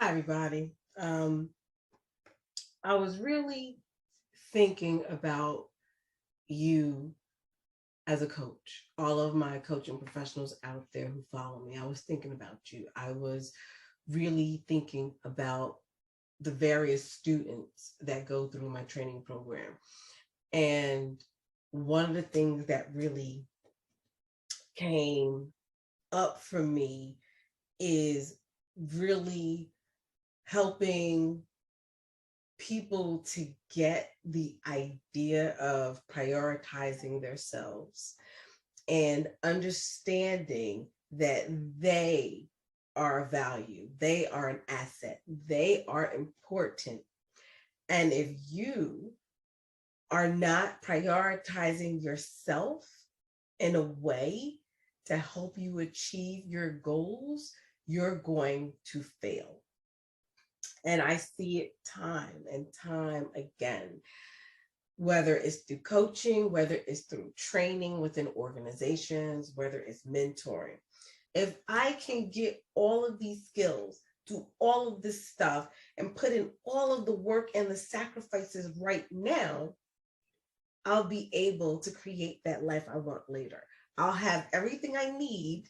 Hi, everybody. I was really thinking about you as a coach, all of my coaching professionals out there who follow me. I was thinking about you. I was really thinking about the various students that go through my training program. And one of the things that really came up for me is really helping people to get the idea of prioritizing themselves and understanding that they are a value, they are an asset, they are important. And if you are not prioritizing yourself in a way to help you achieve your goals, you're going to fail. And I see it time and time again, whether it's through coaching, whether it's through training within organizations, whether it's mentoring. If I can get all of these skills, do all of this stuff, and put in all of the work and the sacrifices right now, I'll be able to create that life I want later. I'll have everything I need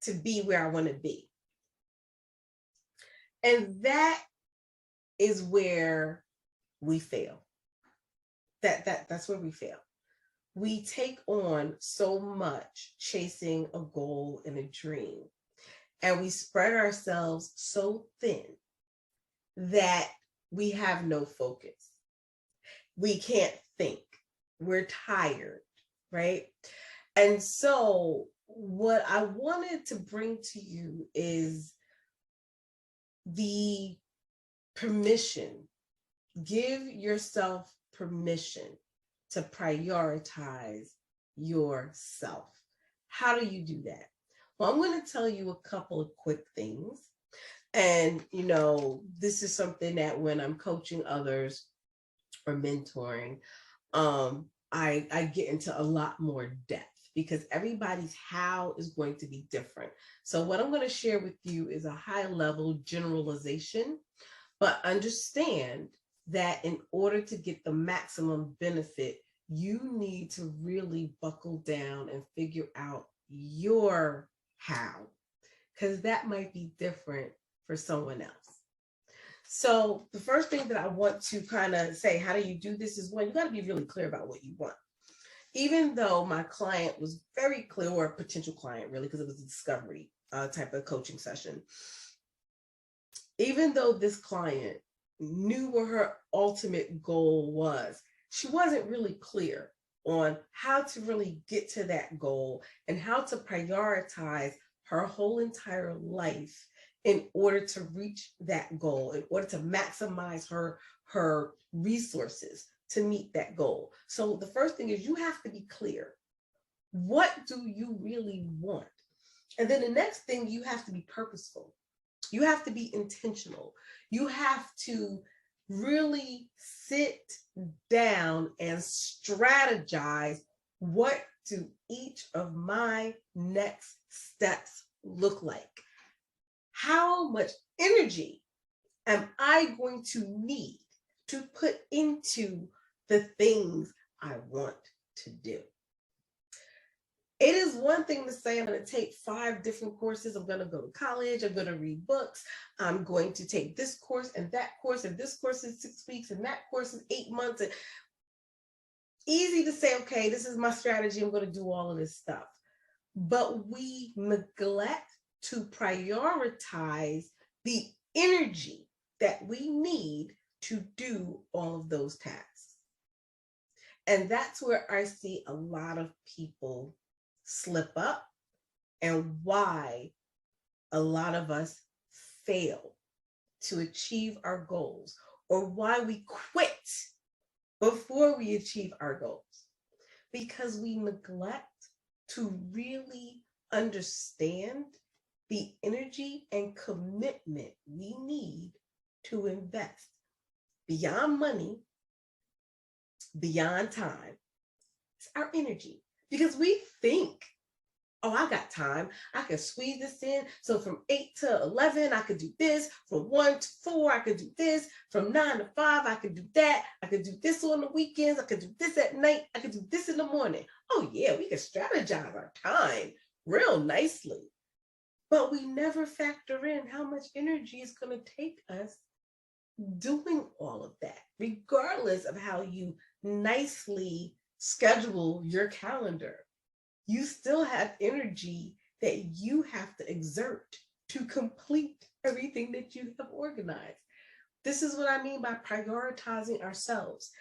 to be where I want to be. And that is where we fail. That's where we fail. We take on so much chasing a goal and a dream, and we spread ourselves so thin that we have no focus. We can't think. We're tired, right? And so what I wanted to bring to you is the permission. Give yourself permission to prioritize yourself. How do you do that? Well, I'm going to tell you a couple of quick things. And, this is something that when I'm coaching others or mentoring, I get into a lot more depth because everybody's how is going to be different. So what I'm going to share with you is a high level generalization, but understand that in order to get the maximum benefit, you need to really buckle down and figure out your how, because that might be different for someone else. So the first thing that I want to kind of say, how do you do this, is one, you got to be really clear about what you want. Even though my client was very clear, or a potential client really, because it was a discovery type of coaching session. Even though this client knew what her ultimate goal was, she wasn't really clear on how to really get to that goal and how to prioritize her whole entire life in order to reach that goal, in order to maximize her resources to meet that goal. So the first thing is you have to be clear. What do you really want? And then the next thing, you have to be purposeful. You have to be intentional. You have to really sit down and strategize, what do each of my next steps look like? How much energy am I going to need to put into the things I want to do? It is one thing to say, I'm going to take 5 different courses. I'm going to go to college. I'm going to read books. I'm going to take this course, and this course is 6 weeks, and that course is 8 months. And easy to say, okay, this is my strategy. I'm going to do all of this stuff. But we neglect to prioritize the energy that we need to do all of those tasks. And that's where I see a lot of people slip up, and why a lot of us fail to achieve our goals, or why we quit before we achieve our goals, because we neglect to really understand the energy and commitment we need to invest beyond money, beyond time. It's our energy. Because we think oh, I got time. I can squeeze this in. So from 8 to 11, I could do this. From 1 to 4, I could do this. From 9 to 5, I could do that. I could do this on the weekends. I could do this at night. I could do this in the morning. Oh, yeah, we can strategize our time real nicely. But we never factor in how much energy it's going to take us doing all of that, regardless of how you nicely schedule your calendar. You still have energy that you have to exert to complete everything that you have organized. This is what I mean by prioritizing ourselves.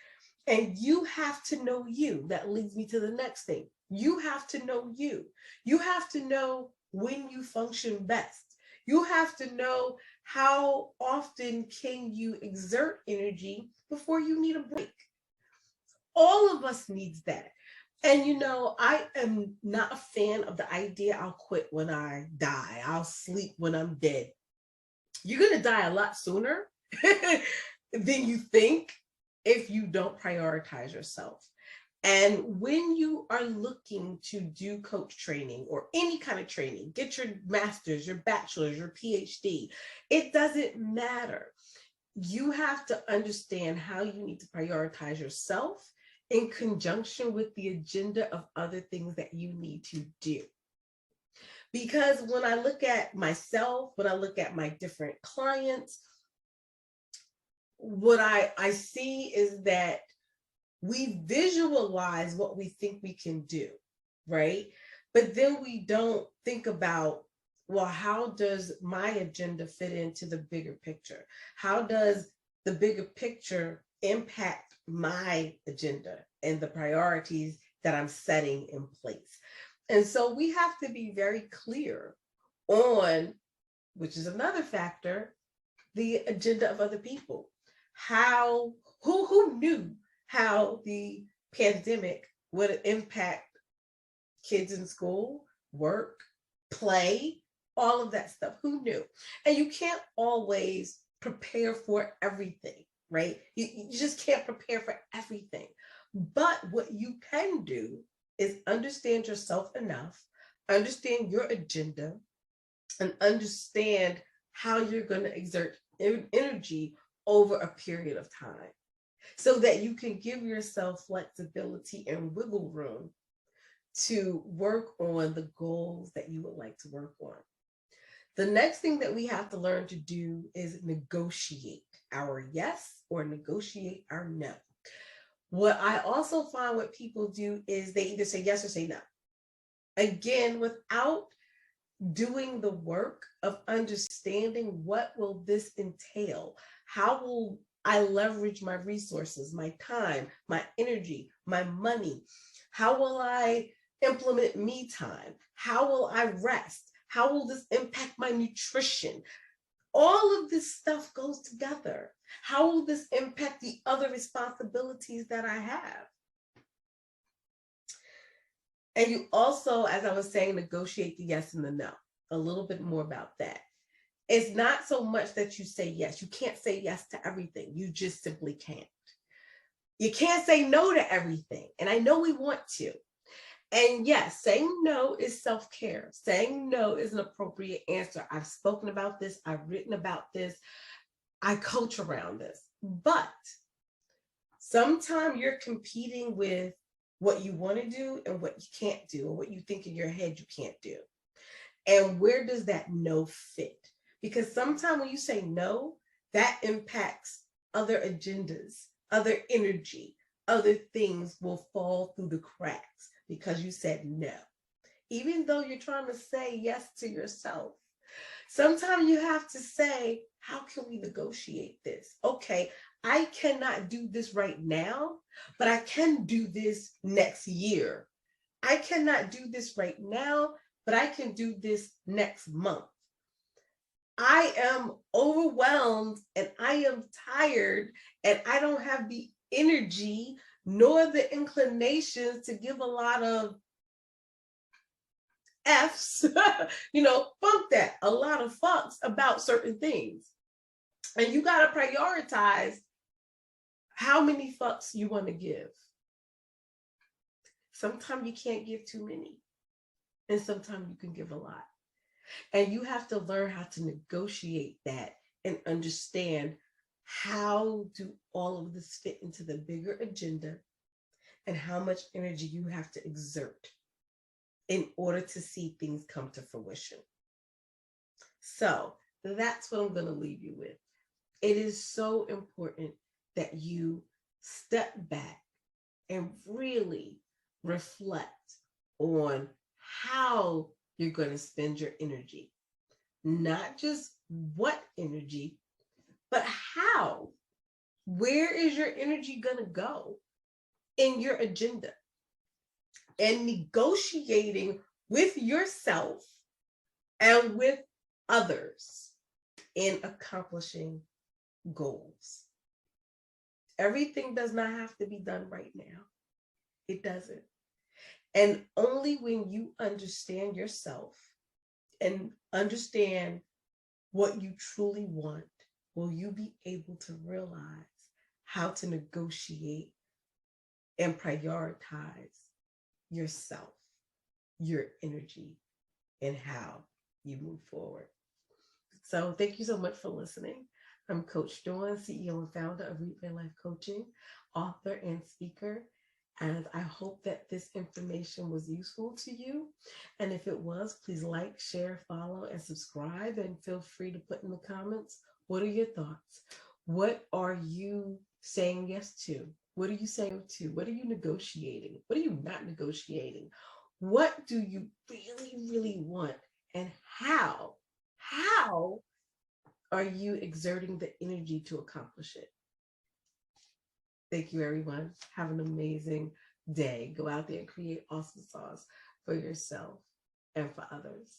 And you have to know you. That leads me to the next thing. You have to know you. You have to know when you function best. You have to know how often can you exert energy before you need a break. All of us needs that. And I am not a fan of the idea I'll quit when I die. I'll sleep when I'm dead. You're going to die a lot sooner than you think if you don't prioritize yourself. And when you are looking to do coach training or any kind of training, get your master's, your bachelor's, your PhD, it doesn't matter. You have to understand how you need to prioritize yourself in conjunction with the agenda of other things that you need to do. Because when I look at myself, when I look at my different clients, what I see is that we visualize what we think we can do, right? But then we don't think about, well, how does my agenda fit into the bigger picture? How does the bigger picture impact my agenda and the priorities that I'm setting in place? And so we have to be very clear on, which is another factor, the agenda of other people. Who knew how the pandemic would impact kids in school, work, play, all of that stuff? Who knew? And you can't always prepare for everything, right? You just can't prepare for everything. But what you can do is understand yourself enough, understand your agenda, and understand how you're going to exert energy over a period of time so that you can give yourself flexibility and wiggle room to work on the goals that you would like to work on. The next thing that we have to learn to do is negotiate our yes or negotiate our no. What I also find what people do is they either say yes or say no. Again, without doing the work of understanding what will this entail? How will I leverage my resources, my time, my energy, my money? How will I implement me time? How will I rest? How will this impact my nutrition? All of this stuff goes together. How will this impact the other responsibilities that I have? And you also, as I was saying, negotiate the yes and the no. A little bit more about that. It's not so much that you say yes. You can't say yes to everything. You just simply can't. You can't say no to everything. And I know we want to. And yes, saying no is self-care. Saying no is an appropriate answer. I've spoken about this. I've written about this. I coach around this. But sometimes you're competing with what you want to do and what you can't do, or what you think in your head you can't do. And where does that no fit? Because sometimes when you say no, that impacts other agendas, other energy, other things will fall through the cracks because you said no. Even though you're trying to say yes to yourself, sometimes you have to say, how can we negotiate this? Okay, I cannot do this right now, but I can do this next year. I cannot do this right now, but I can do this next month. I am overwhelmed and I am tired and I don't have the energy nor the inclinations to give a lot of F's, funk that, a lot of fucks about certain things. And you got to prioritize how many fucks you want to give. Sometimes you can't give too many. and sometimes you can give a lot. And you have to learn how to negotiate that and understand how do all of this fit into the bigger agenda and how much energy you have to exert in order to see things come to fruition. So that's what I'm going to leave you with. It is so important that you step back and really reflect on how you're going to spend your energy. Not just what energy, but how. Where is your energy going to go in your agenda? And negotiating with yourself and with others in accomplishing goals. Everything does not have to be done right now. It doesn't. And only when you understand yourself and understand what you truly want will you be able to realize how to negotiate and prioritize yourself, your energy, and how you move forward. So thank you so much for listening. I'm Coach Dawn, CEO and founder of Reid Life Coaching, author and speaker. And I hope that this information was useful to you. And if it was, please like, share, follow, and subscribe. And feel free to put in the comments, what are your thoughts? What are you saying yes to? What are you saying no to? What are you negotiating? What are you not negotiating? What do you really, really want? And how are you exerting the energy to accomplish it? Thank you, everyone. Have an amazing day. Go out there and create awesome sauce for yourself and for others.